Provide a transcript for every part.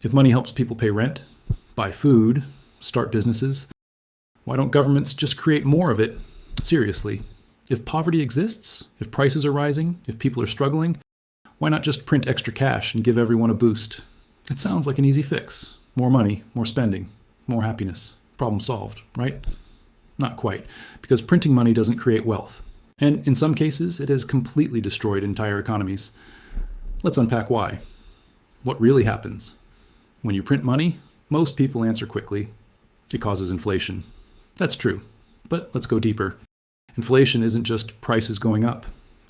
If money helps people pay rent, buy food, start businesses, why don't governments just create more of it? Seriously, if poverty exists, if prices are rising, if people are struggling, why not just print extra cash and give everyone a boost? It sounds like an easy fix. More money, more spending, more happiness. Problem solved, right? Not quite, because printing money doesn't create wealth. And in some cases, it has completely destroyed entire economies. Let's unpack why. What really happens? When you print money, most people answer quickly. It causes inflation. That's true. But let's go deeper. Inflation isn't just prices going up.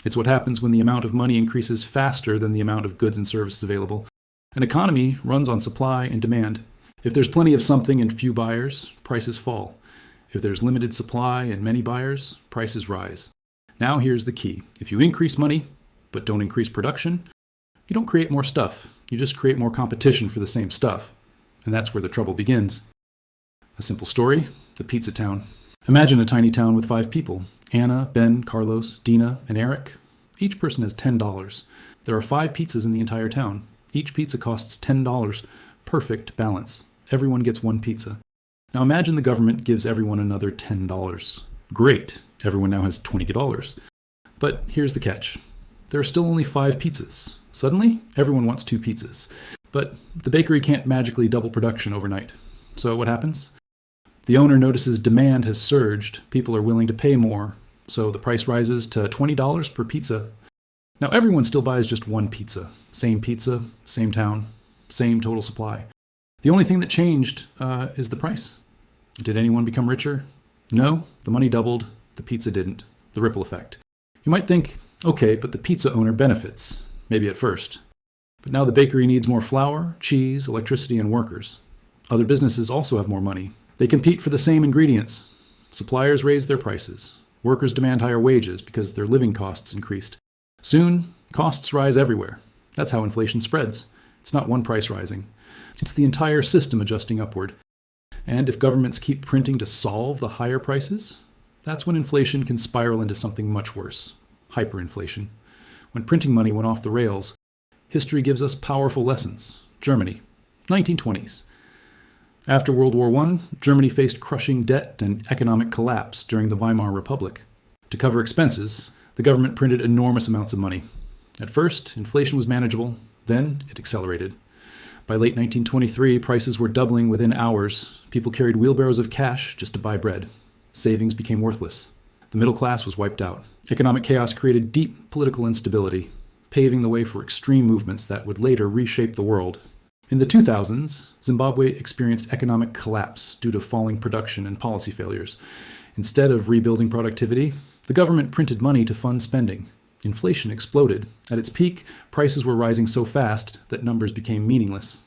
It's what happens when the amount of money increases faster than the amount of goods and services available. An economy runs on supply and demand. If there's plenty of something and few buyers, prices fall. If there's limited supply and many buyers, prices rise. Now here's the key. If you increase money, but don't increase production, you don't create more stuff. You just create more competition for the same stuff. And that's where the trouble begins. A simple story, the pizza town. Imagine a tiny town with 5 people. Anna, Ben, Carlos, Dina, and Eric. Each person has $10. There are 5 pizzas in the entire town. Each pizza costs $10. Perfect balance. Everyone gets 1 pizza. Now imagine the government gives everyone another $10. Great. Everyone now has $20. But here's the catch. There are still only 5 pizzas. Suddenly, everyone wants 2 pizzas. But the bakery can't magically double production overnight. So what happens? The owner notices demand has surged. People are willing to pay more. So the price rises to $20 per pizza. Now everyone still buys just 1 pizza. Same town, same total supply. The only thing that changed is the price. Did anyone become richer? No, the money doubled. The pizza didn't. The ripple effect. You might think, okay, but the pizza owner benefits. Maybe at first. But now the bakery needs more flour, cheese, electricity, and workers. Other businesses also have more money. They compete for the same ingredients. Suppliers raise their prices. Workers demand higher wages because their living costs increased. Soon, costs rise everywhere. That's how inflation spreads. It's not one price rising. It's the entire system adjusting upward. And if governments keep printing to solve the higher prices, that's when inflation can spiral into something much worse, hyperinflation. When printing money went off the rails, history gives us powerful lessons. Germany, 1920s. After World War I, Germany faced crushing debt and economic collapse during the Weimar Republic. To cover expenses, the government printed enormous amounts of money. At first, inflation was manageable, then it accelerated. By late 1923, prices were doubling within hours. People carried wheelbarrows of cash just to buy bread. Savings became worthless. The middle class was wiped out. Economic chaos created deep political instability, paving the way for extreme movements that would later reshape the world. In the 2000s, Zimbabwe experienced economic collapse due to falling production and policy failures. Instead of rebuilding productivity, the government printed money to fund spending. Inflation exploded. At its peak, prices were rising so fast that numbers became meaningless.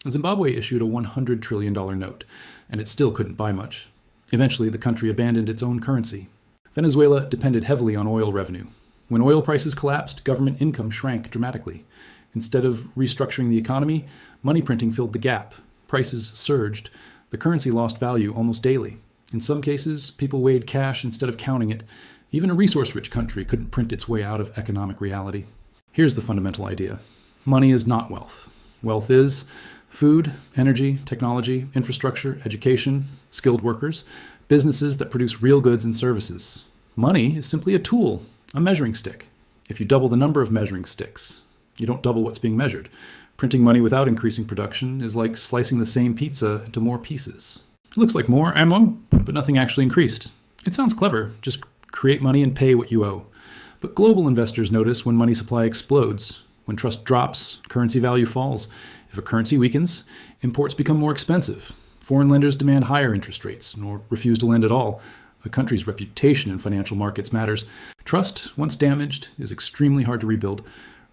Zimbabwe issued a $100 trillion note, and it still couldn't buy much. Eventually, the country abandoned its own currency. Venezuela depended heavily on oil revenue. When oil prices collapsed, government income shrank dramatically. Instead of restructuring the economy, money printing filled the gap. Prices surged. The currency lost value almost daily. In some cases, people weighed cash instead of counting it. Even a resource-rich country couldn't print its way out of economic reality. Here's the fundamental idea. Money is not wealth. Wealth is food, energy, technology, infrastructure, education, skilled workers, businesses that produce real goods and services. Money is simply a tool, a measuring stick. If you double the number of measuring sticks, you don't double what's being measured. Printing money without increasing production is like slicing the same pizza into more pieces. It looks like more ammo, but nothing actually increased. It sounds clever, just create money and pay what you owe. But global investors notice when money supply explodes. When trust drops, currency value falls. If a currency weakens, imports become more expensive. Foreign lenders demand higher interest rates or refuse to lend at all. A country's reputation in financial markets matters. Trust, once damaged, is extremely hard to rebuild.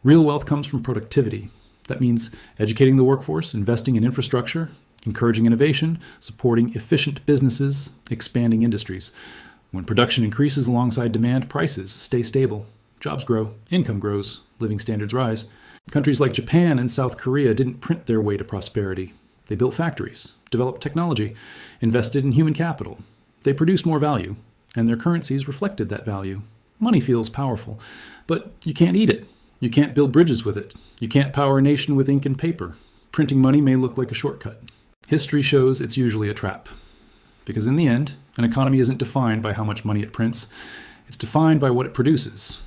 Real wealth comes from productivity. That means educating the workforce, investing in infrastructure, encouraging innovation, supporting efficient businesses, expanding industries. When production increases alongside demand, prices stay stable. Jobs grow, income grows, living standards rise. Countries like Japan and South Korea didn't print their way to prosperity. They built factories, developed technology, invested in human capital. They produced more value, and their currencies reflected that value. Money feels powerful, but you can't eat it. You can't build bridges with it. You can't power a nation with ink and paper. printing money may look like a shortcut. History shows it's usually a trap. Because in the end, an economy isn't defined by how much money it prints. It's defined by what it produces.